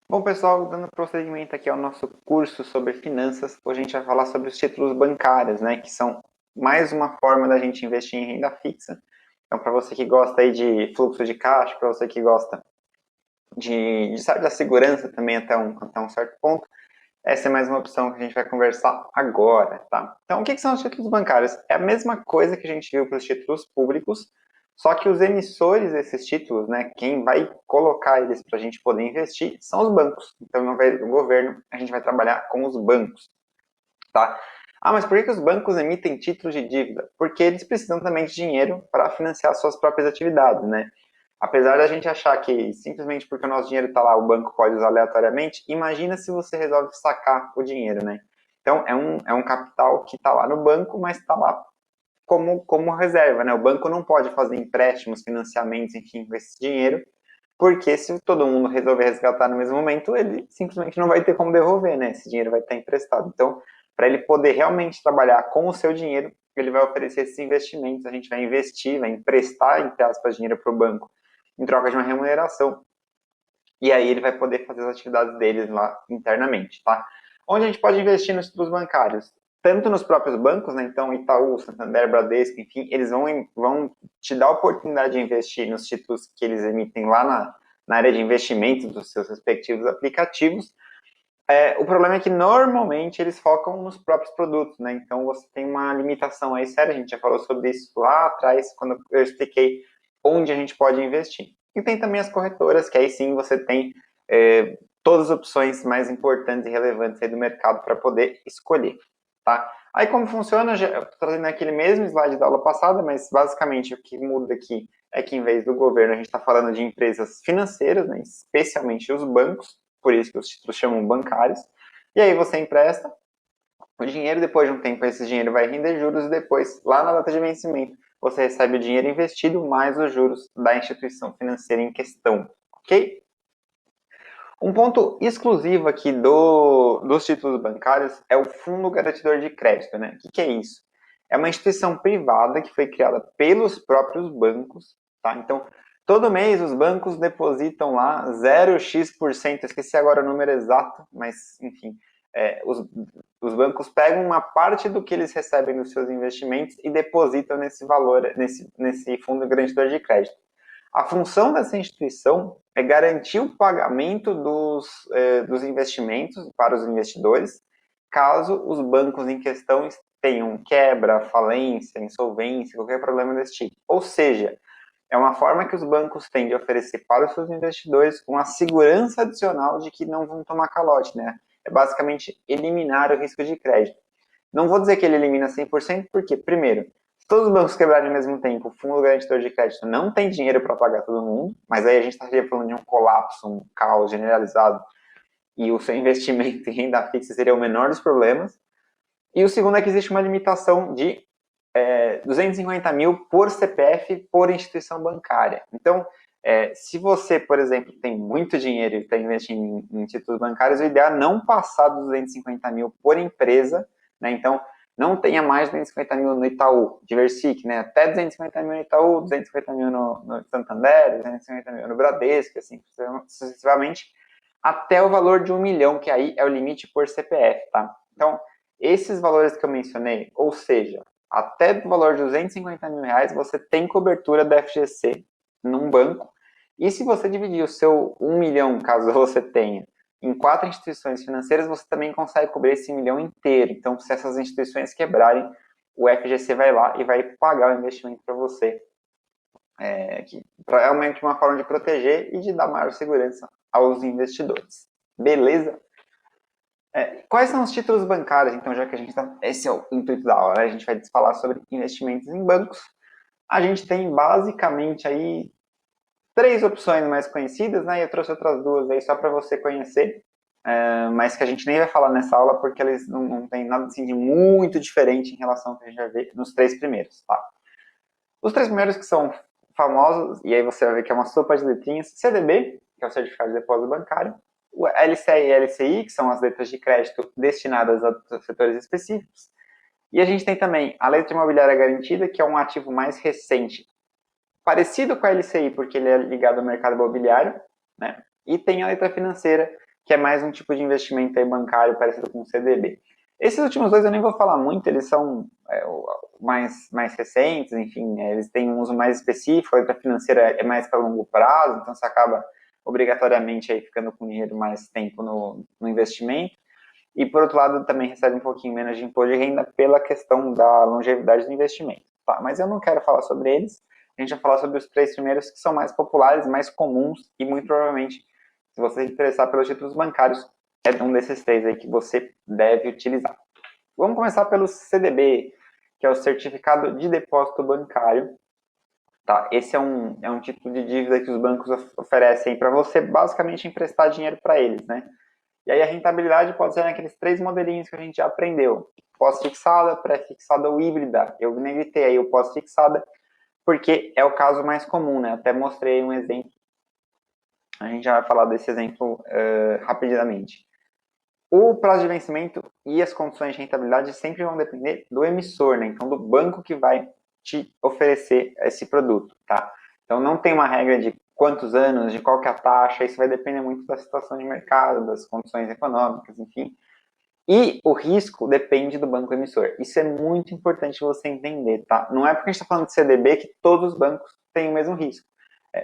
Bom, pessoal, dando prosseguimento aqui ao nosso curso sobre finanças, hoje a gente vai falar sobre os títulos bancários, né, que são mais uma forma da gente investir em renda fixa. Então, para você que gosta aí de fluxo de caixa, para você que gosta de certa segurança também até um certo ponto, essa é mais uma opção que a gente vai conversar agora, tá? Então, o que são os títulos bancários? É a mesma coisa que a gente viu para os títulos públicos, só que os emissores desses títulos, né, quem vai colocar eles para a gente poder investir, são os bancos. Então, ao invés do governo, a gente vai trabalhar com os bancos, tá? Ah, mas por que os bancos emitem títulos de dívida? Porque eles precisam também de dinheiro para financiar suas próprias atividades, né? Apesar da gente achar que simplesmente porque o nosso dinheiro está lá, o banco pode usar aleatoriamente, imagina se você resolve sacar o dinheiro, né? Então, é um capital que está lá no banco, mas está lá como reserva, né? O banco não pode fazer empréstimos, financiamentos, enfim, com esse dinheiro, porque se todo mundo resolver resgatar no mesmo momento, ele simplesmente não vai ter como devolver, né? Esse dinheiro vai estar emprestado. Então, para ele poder realmente trabalhar com o seu dinheiro, ele vai oferecer esses investimentos, a gente vai investir, vai emprestar, entre aspas, dinheiro para o banco em troca de uma remuneração, e aí ele vai poder fazer as atividades deles lá internamente, tá? Onde a gente pode investir nos títulos bancários? Tanto nos próprios bancos, né? Então Itaú, Santander, Bradesco, enfim, eles vão te dar a oportunidade de investir nos títulos que eles emitem lá na área de investimentos dos seus respectivos aplicativos. O problema é que normalmente eles focam nos próprios produtos, né? Então você tem uma limitação aí séria, a gente já falou sobre isso lá atrás, quando eu expliquei onde a gente pode investir. E tem também as corretoras, que aí sim você tem todas as opções mais importantes e relevantes aí do mercado para poder escolher, tá? Aí como funciona, já estou trazendo aquele mesmo slide da aula passada, mas basicamente o que muda aqui é que em vez do governo a gente está falando de empresas financeiras, né? Especialmente os bancos, por isso que os títulos chamam bancários, e aí você empresta o dinheiro, depois de um tempo esse dinheiro vai render juros e depois, lá na data de vencimento, você recebe o dinheiro investido mais os juros da instituição financeira em questão, ok? Um ponto exclusivo aqui dos títulos bancários é o Fundo Garantidor de Crédito, né? O que é isso? É uma instituição privada que foi criada pelos próprios bancos, tá? Então, todo mês os bancos depositam lá 0x%, esqueci agora o número exato, mas enfim, os bancos pegam uma parte do que eles recebem dos seus investimentos e depositam nesse valor, nesse fundo garantidor de crédito. A função dessa instituição é garantir o pagamento dos investimentos para os investidores, caso os bancos em questão tenham quebra, falência, insolvência, qualquer problema desse tipo. Ou seja, é uma forma que os bancos têm de oferecer para os seus investidores uma segurança adicional de que não vão tomar calote, né? É basicamente eliminar o risco de crédito. Não vou dizer que ele elimina 100%, porque, primeiro, se todos os bancos quebrarem ao mesmo tempo, o fundo garantidor de crédito não tem dinheiro para pagar todo mundo, mas aí a gente estaria falando de um colapso, um caos generalizado, e o seu investimento em renda fixa seria o menor dos problemas. E o segundo é que existe uma limitação de 250 mil por CPF por instituição bancária. Então, se você, por exemplo, tem muito dinheiro e está investindo em títulos bancários, o ideal é não passar dos 250 mil por empresa, né? Então, não tenha mais de 250 mil no Itaú, diversifique, né? Até 250 mil no Itaú, 250 mil no Santander, 250 mil no Bradesco, assim, sucessivamente, até o valor de 1 milhão, que aí é o limite por CPF, tá? Então, esses valores que eu mencionei, ou seja, até o valor de 250 mil reais, você tem cobertura da FGC num banco. E se você dividir o seu 1 milhão, caso você tenha, em 4 instituições financeiras, você também consegue cobrir esse 1 milhão inteiro. Então, se essas instituições quebrarem, o FGC vai lá e vai pagar o investimento para você. Realmente uma forma de proteger e de dar maior segurança aos investidores. Beleza? Quais são os títulos bancários, então, já que a gente está. Esse é o intuito da aula, né? A gente vai falar sobre investimentos em bancos. A gente tem basicamente aí 3 opções mais conhecidas, né? E eu trouxe outras 2 aí só para você conhecer, mas que a gente nem vai falar nessa aula porque eles não tem nada assim, de muito diferente em relação ao que a gente vai ver nos 3 primeiros, tá? Os 3 primeiros que são famosos, e aí você vai ver que é uma sopa de letrinhas: CDB, que é o Certificado de Depósito Bancário, o LCI e LCI, que são as letras de crédito destinadas a setores específicos, e a gente tem também a letra imobiliária garantida, que é um ativo mais recente, parecido com a LCI, porque ele é ligado ao mercado imobiliário, né? E tem a letra financeira, que é mais um tipo de investimento aí bancário parecido com o CDB. Esses últimos dois eu nem vou falar muito, eles são mais recentes, enfim, eles têm um uso mais específico, a letra financeira é mais para longo prazo, então você acaba obrigatoriamente aí ficando com dinheiro mais tempo no investimento. E, por outro lado, também recebe um pouquinho menos de imposto de renda pela questão da longevidade do investimento. Tá? Mas eu não quero falar sobre eles, a gente vai falar sobre os três primeiros que são mais populares, mais comuns e muito provavelmente, se você se interessar pelos títulos bancários, é um desses três aí que você deve utilizar. Vamos começar pelo CDB, que é o Certificado de Depósito Bancário. Tá? Esse é um tipo de dívida que os bancos oferecem para você basicamente emprestar dinheiro para eles, né? E aí a rentabilidade pode ser naqueles três modelinhos que a gente já aprendeu. Pós-fixada, pré-fixada ou híbrida. Eu negritei aí o pós-fixada porque é o caso mais comum, né? Até mostrei um exemplo. A gente já vai falar desse exemplo rapidamente. O prazo de vencimento e as condições de rentabilidade sempre vão depender do emissor, né? Então, do banco que vai te oferecer esse produto, tá? Então, não tem uma regra de quantos anos, de qual que é a taxa, isso vai depender muito da situação de mercado, das condições econômicas, enfim. E o risco depende do banco emissor. Isso é muito importante você entender, tá? Não é porque a gente está falando de CDB que todos os bancos têm o mesmo risco.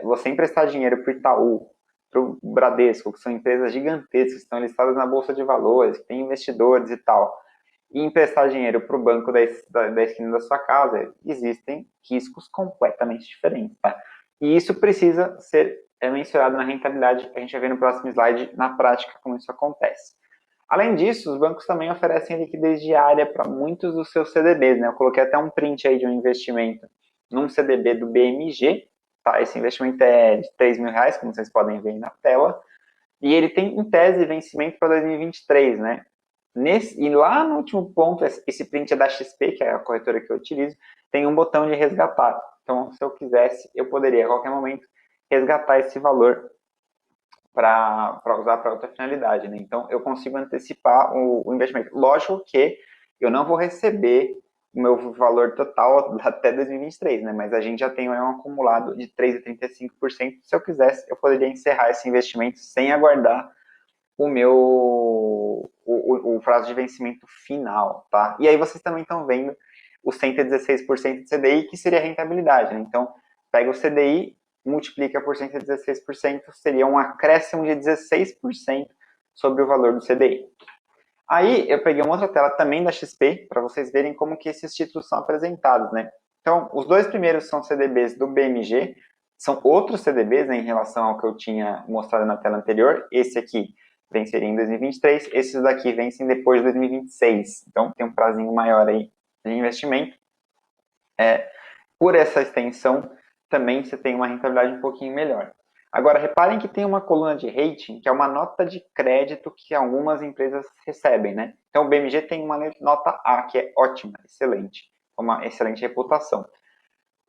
Você emprestar dinheiro para o Itaú, para o Bradesco, que são empresas gigantescas, que estão listadas na Bolsa de Valores, que têm investidores e tal, e emprestar dinheiro para o banco da esquina da sua casa, existem riscos completamente diferentes, tá? E isso precisa ser mensurado na rentabilidade, a gente vai ver no próximo slide, na prática, como isso acontece. Além disso, os bancos também oferecem liquidez diária para muitos dos seus CDBs, né? Eu coloquei até um print aí de um investimento num CDB do BMG, tá? Esse investimento é de R$3.000, como vocês podem ver aí na tela, e ele tem, em tese, vencimento para 2023, né? E lá no último ponto, esse print é da XP, que é a corretora que eu utilizo, tem um botão de resgatar. Então, se eu quisesse, eu poderia, a qualquer momento, resgatar esse valor para usar para outra finalidade, né? Então, eu consigo antecipar o investimento. Lógico que eu não vou receber o meu valor total até 2023, né? Mas a gente já tem um acumulado de 3,35%. Se eu quisesse, eu poderia encerrar esse investimento sem aguardar o prazo de vencimento final, tá? E aí vocês também estão vendo os 116% de CDI, que seria a rentabilidade, né? Então, pega o CDI, multiplica por 116%, seria um acréscimo de 16% sobre o valor do CDI. Aí eu peguei uma outra tela também da XP, para vocês verem como que esses títulos são apresentados, né? Então, os dois primeiros são CDBs do BMG, são outros CDBs, né, em relação ao que eu tinha mostrado na tela anterior. Esse aqui venceria em 2023, esses daqui vencem depois de 2026. Então, tem um prazinho maior aí de investimento. Por essa extensão, também você tem uma rentabilidade um pouquinho melhor. Agora, reparem que tem uma coluna de rating, que é uma nota de crédito que algumas empresas recebem, né? Então, o BMG tem uma nota A, que é ótima, excelente, uma excelente reputação.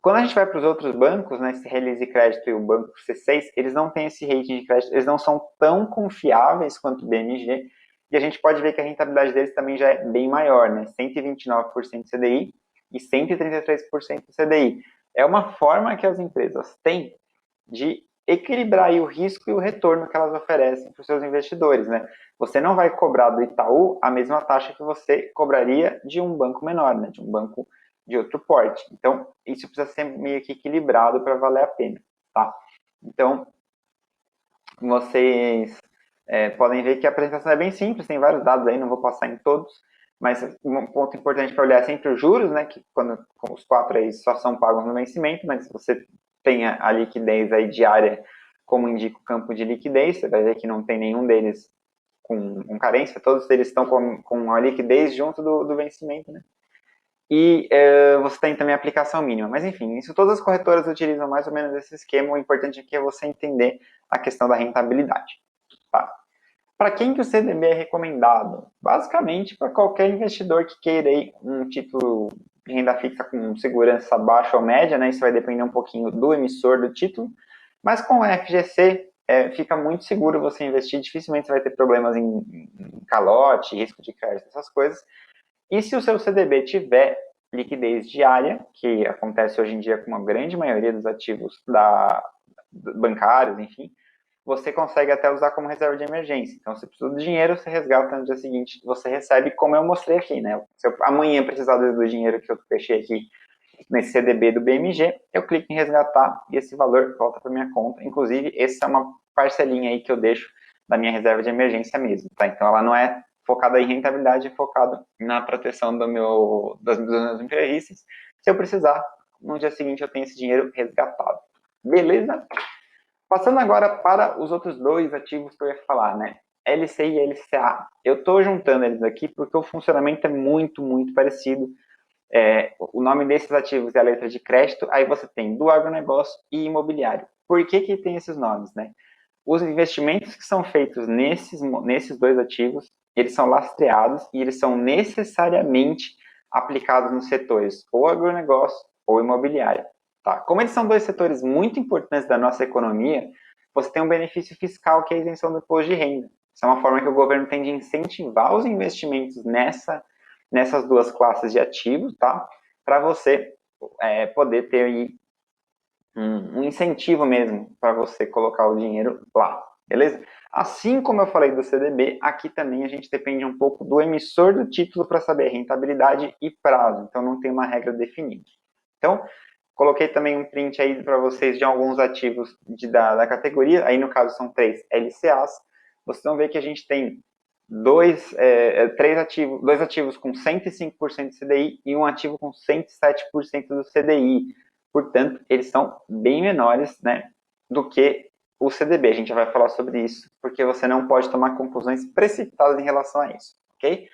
Quando a gente vai para os outros bancos, né, esse Release Crédito e o banco C6, eles não têm esse rating de crédito, eles não são tão confiáveis quanto o BMG, e a gente pode ver que a rentabilidade deles também já é bem maior, né? 129% CDI e 133% CDI. É uma forma que as empresas têm de equilibrar o risco e o retorno que elas oferecem para os seus investidores, né? Você não vai cobrar do Itaú a mesma taxa que você cobraria de um banco menor, né? De um banco de outro porte. Então, isso precisa ser meio que equilibrado para valer a pena, tá? Então, vocês podem ver que a apresentação é bem simples, tem vários dados aí, não vou passar em todos, mas um ponto importante para olhar é sempre os juros, né? Que quando os quatro aí só são pagos no vencimento, mas se você tem a liquidez aí diária, como indica o campo de liquidez, você vai ver que não tem nenhum deles com carência, todos eles estão com a liquidez junto do vencimento, né? E você tem também a aplicação mínima. Mas, enfim, isso todas as corretoras utilizam mais ou menos esse esquema. O importante aqui é você entender a questão da rentabilidade. Tá? Para quem que o CDB é recomendado? Basicamente, para qualquer investidor que queira um título de renda fixa com segurança baixa ou média, né? Isso vai depender um pouquinho do emissor do título. Mas com a FGC, fica muito seguro você investir. Dificilmente você vai ter problemas em calote, risco de crédito, essas coisas. E se o seu CDB tiver liquidez diária, que acontece hoje em dia com uma grande maioria dos ativos bancários, enfim, você consegue até usar como reserva de emergência. Então, se precisa do dinheiro, você resgata no dia seguinte, você recebe, como eu mostrei aqui, né? Se eu amanhã precisar do dinheiro que eu fechei aqui nesse CDB do BMG, eu clico em resgatar e esse valor volta para minha conta. Inclusive, essa é uma parcelinha aí que eu deixo da minha reserva de emergência mesmo, tá? Então, ela não é focada em rentabilidade, é focada na proteção dos meus imprevistos. Se eu precisar, no dia seguinte eu tenho esse dinheiro resgatado. Beleza? Passando agora para os outros dois ativos que eu ia falar, né? LCI e LCA. Eu estou juntando eles aqui porque o funcionamento é muito, muito parecido. O nome desses ativos é a letra de crédito, aí você tem do agronegócio e imobiliário. Por que tem esses nomes, né? Os investimentos que são feitos nesses dois ativos, eles são lastreados e eles são necessariamente aplicados nos setores ou agronegócio ou imobiliário. Tá? Como eles são dois setores muito importantes da nossa economia, você tem um benefício fiscal que é a isenção do imposto de renda. Isso é uma forma que o governo tem de incentivar os investimentos nessas duas classes de ativos, tá? Para você poder ter aí um incentivo mesmo para você colocar o dinheiro lá, beleza? Assim como eu falei do CDB, aqui também a gente depende um pouco do emissor do título para saber rentabilidade e prazo, então não tem uma regra definida. Então, coloquei também um print aí para vocês de alguns ativos da categoria, aí no caso são 3 LCAs. Vocês vão ver que a gente tem dois ativos com 105% de CDI e um ativo com 107% do CDI. Portanto, eles são bem menores, né, do que o CDB. A gente já vai falar sobre isso, porque você não pode tomar conclusões precipitadas em relação a isso, ok?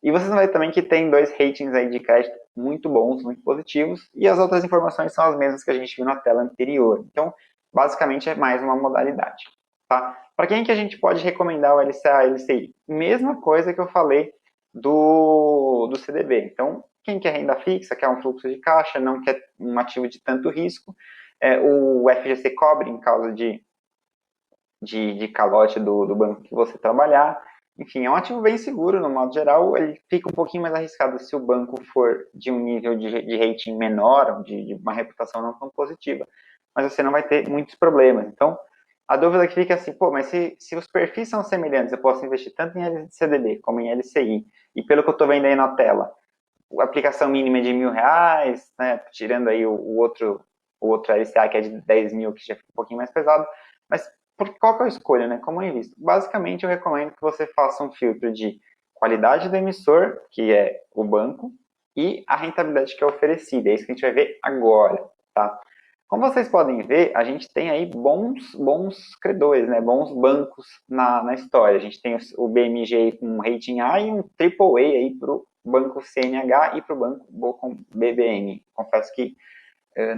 E vocês vão ver também que tem dois ratings aí de crédito muito bons, muito positivos, e as outras informações são as mesmas que a gente viu na tela anterior. Então, basicamente, é mais uma modalidade. Tá? Para quem que a gente pode recomendar o LCA e LCI? Mesma coisa que eu falei do CDB. Então, quem quer renda fixa, quer um fluxo de caixa, não quer um ativo de tanto risco, o FGC cobre em caso de calote do banco que você trabalhar. Enfim, é um ativo bem seguro, no modo geral. Ele fica um pouquinho mais arriscado se o banco for de um nível de rating menor, de uma reputação não tão positiva, mas você não vai ter muitos problemas. Então, a dúvida que fica é assim, pô, mas se os perfis são semelhantes, eu posso investir tanto em LCDB como em LCI, e pelo que eu estou vendo aí na tela, a aplicação mínima é de R$ 1.000, né, tirando aí o outro LCA que é de 10 mil, que já fica um pouquinho mais pesado, mas qual que eu escolho, né? Como eu invisto? Basicamente, eu recomendo que você faça um filtro de qualidade do emissor, que é o banco, e a rentabilidade que é oferecida. É isso que a gente vai ver agora, tá? Como vocês podem ver, a gente tem aí bons credores, né? Bons bancos na história. A gente tem o BMG com um rating A e um AAA aí para o banco CNH e para o banco Bocom BBN. Confesso que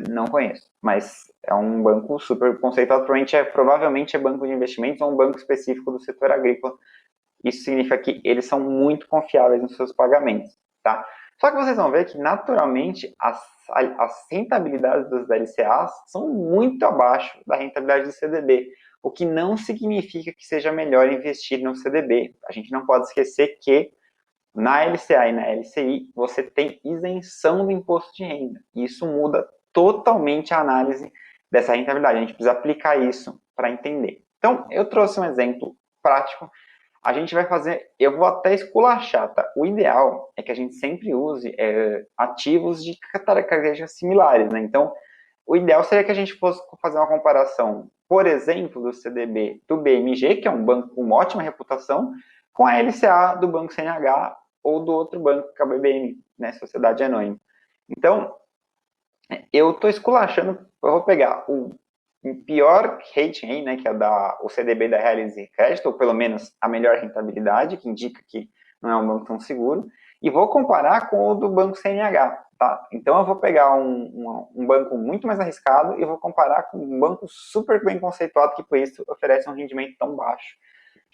não conheço, mas é um banco super conceituado, provavelmente é banco de investimentos ou um banco específico do setor agrícola. Isso significa que eles são muito confiáveis nos seus pagamentos, tá? Só que vocês vão ver que, naturalmente, as rentabilidades dos LCAs são muito abaixo da rentabilidade do CDB, o que não significa que seja melhor investir no CDB. A gente não pode esquecer que na LCA e na LCI, você tem isenção do imposto de renda. E isso muda totalmente a análise dessa rentabilidade. A gente precisa aplicar isso para entender. Então, eu trouxe um exemplo prático. A gente vai fazer, eu vou até esculachar, tá? O ideal é que a gente sempre use ativos de características similares, né? Então, o ideal seria que a gente fosse fazer uma comparação, por exemplo, do CDB do BMG, que é um banco com uma ótima reputação, com a LCA do Banco CNH ou do outro banco, que é a BBN, né, Sociedade Anônima. Então, eu estou esculachando, eu vou pegar o pior rating aí, né, que é o CDB da Realize Crédito, ou pelo menos a melhor rentabilidade, que indica que não é um banco tão seguro, e vou comparar com o do Banco CNH, tá? Então eu vou pegar um banco muito mais arriscado e vou comparar com um banco super bem conceituado que por isso oferece um rendimento tão baixo.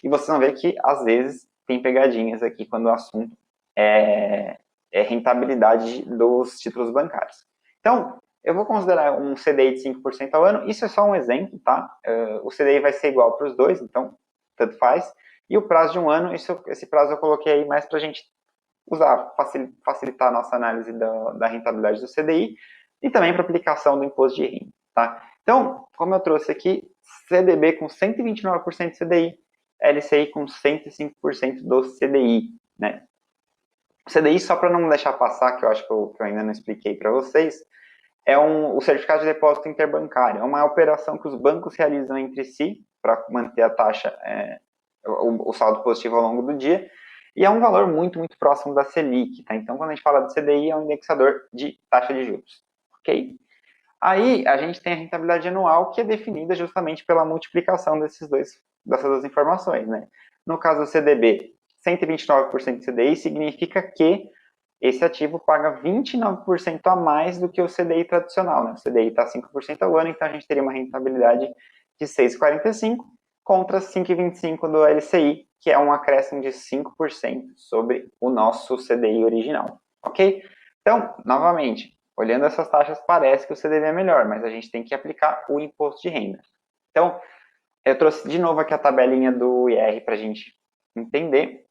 E vocês vão ver que às vezes tem pegadinhas aqui quando o assunto é rentabilidade dos títulos bancários. Então, eu vou considerar um CDI de 5% ao ano, isso é só um exemplo, tá? O CDI vai ser igual para os dois, então, tanto faz. E o prazo de um ano, esse prazo eu coloquei aí mais para a gente usar, facilitar a nossa análise da rentabilidade do CDI e também para aplicação do imposto de renda. tá? Então, como eu trouxe aqui, CDB com 129% de CDI, LCI com 105% do CDI, né? O CDI, só para não deixar passar, que eu acho que eu ainda não expliquei para vocês, é o certificado de depósito interbancário. É uma operação que os bancos realizam entre si para manter a taxa, o saldo positivo ao longo do dia, e é um valor muito, muito próximo da Selic, tá? Então, quando a gente fala de CDI, é um indexador de taxa de juros, ok? Aí, a gente tem a rentabilidade anual, que é definida justamente pela multiplicação dessas duas informações, né? No caso do CDB, 129% de CDI significa que esse ativo paga 29% a mais do que o CDI tradicional, né? O CDI está 5% ao ano, então a gente teria uma rentabilidade de 6,45 contra 5,25 do LCI, que é um acréscimo de 5% sobre o nosso CDI original, ok? Então, novamente, olhando essas taxas, parece que o CDB é melhor, mas a gente tem que aplicar o imposto de renda. Então, eu trouxe de novo aqui a tabelinha do IR para a gente entender.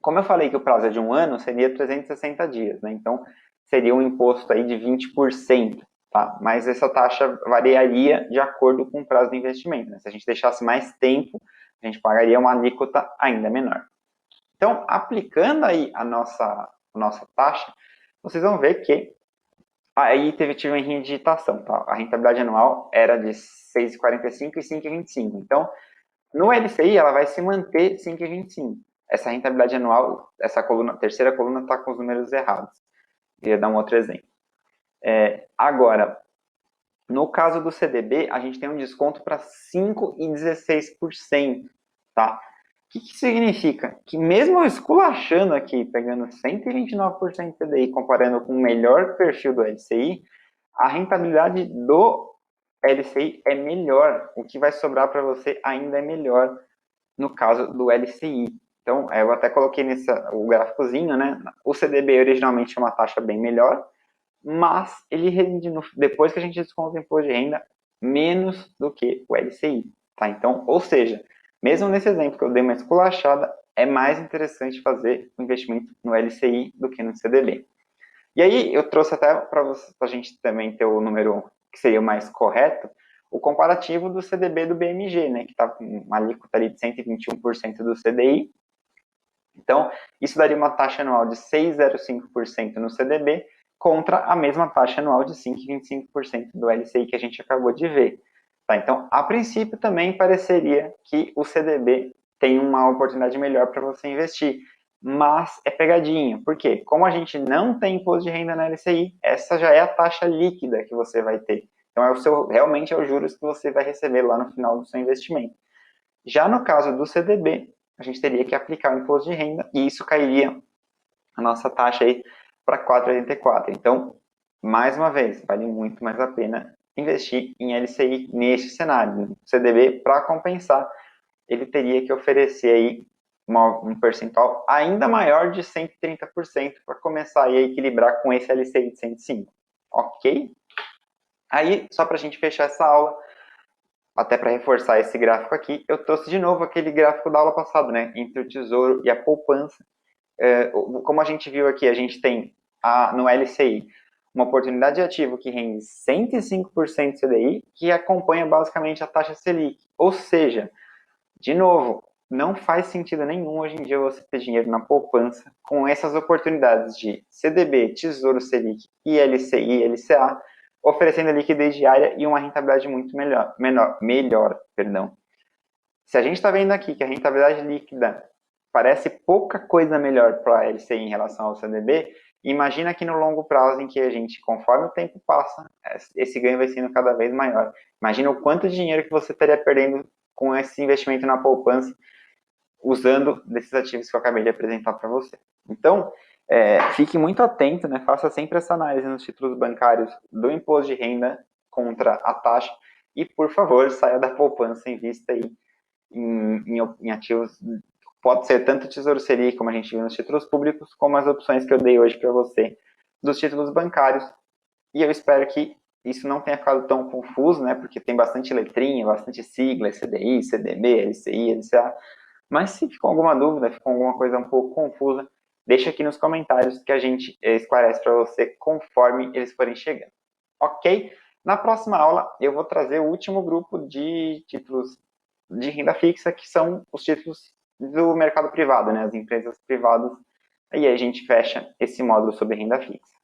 Como eu falei que o prazo é de 1 ano, seria 360 dias, né? Então, seria um imposto aí de 20%, tá? Mas essa taxa variaria de acordo com o prazo do investimento, né? Se a gente deixasse mais tempo, a gente pagaria uma alíquota ainda menor. Então, aplicando aí a nossa taxa, vocês vão ver que aí tive uma redigitação, tá? A rentabilidade anual era de 6,45 e 5,25. Então, no LCI, ela vai se manter 5,25. Essa rentabilidade anual, essa coluna, terceira coluna, está com os números errados. Queria dar um outro exemplo. Agora, no caso do CDB, a gente tem um desconto para 5,16%. Tá? O que significa? Que mesmo eu esculachando aqui, pegando 129% de CDI, comparando com o melhor perfil do LCI, a rentabilidade do LCI é melhor. O que vai sobrar para você ainda é melhor no caso do LCI. Então, eu até coloquei o gráficozinho, né? O CDB originalmente é uma taxa bem melhor, mas ele rende, depois que a gente desconta o imposto de renda, menos do que o LCI. Tá? Então, ou seja, mesmo nesse exemplo que eu dei uma esculachada, é mais interessante fazer o investimento no LCI do que no CDB. E aí, eu trouxe até para a gente também ter o número que seria o mais correto, o comparativo do CDB do BMG, né, que está com uma alíquota ali de 121% do CDI. Então, isso daria uma taxa anual de 6,05% no CDB contra a mesma taxa anual de 5,25% do LCI que a gente acabou de ver. Tá? Então, a princípio, também pareceria que o CDB tem uma oportunidade melhor para você investir, mas é pegadinho. Por quê? Como a gente não tem imposto de renda na LCI, essa já é a taxa líquida que você vai ter. Então, realmente é os juros que você vai receber lá no final do seu investimento. Já no caso do CDB, a gente teria que aplicar o imposto de renda e isso cairia a nossa taxa aí para 4,84. Então, mais uma vez, vale muito mais a pena investir em LCI neste cenário. O CDB, para compensar, ele teria que oferecer aí um percentual ainda maior de 130% para começar aí a equilibrar com esse LCI de 105. Ok? Aí, só para a gente fechar essa aula, até para reforçar esse gráfico aqui, eu trouxe de novo aquele gráfico da aula passada, né? Entre o tesouro e a poupança. Como a gente viu aqui, a gente tem no LCI uma oportunidade de ativo que rende 105% CDI, que acompanha basicamente a taxa Selic. Ou seja, de novo, não faz sentido nenhum hoje em dia você ter dinheiro na poupança com essas oportunidades de CDB, Tesouro Selic e LCI, LCA, oferecendo liquidez diária e uma rentabilidade muito melhor. Se a gente está vendo aqui que a rentabilidade líquida parece pouca coisa melhor para a LCI em relação ao CDB, imagina que no longo prazo em que a gente, conforme o tempo passa, esse ganho vai sendo cada vez maior. Imagina o quanto de dinheiro que você estaria perdendo com esse investimento na poupança, usando desses ativos que eu acabei de apresentar para você. Então, fique muito atento, né? Faça sempre essa análise nos títulos bancários do imposto de renda contra a taxa e, por favor, saia da poupança, invista aí em ativos, pode ser tanto Tesouro Selic, como a gente viu nos títulos públicos, como as opções que eu dei hoje para você dos títulos bancários. E eu espero que isso não tenha ficado tão confuso, né? Porque tem bastante letrinha, bastante sigla, CDI, CDB, LCI, LCA. Mas se ficou alguma dúvida, ficou alguma coisa um pouco confusa, deixa aqui nos comentários que a gente esclarece para você conforme eles forem chegando. Ok? Na próxima aula, eu vou trazer o último grupo de títulos de renda fixa, que são os títulos do mercado privado, né, as empresas privadas. E aí a gente fecha esse módulo sobre renda fixa.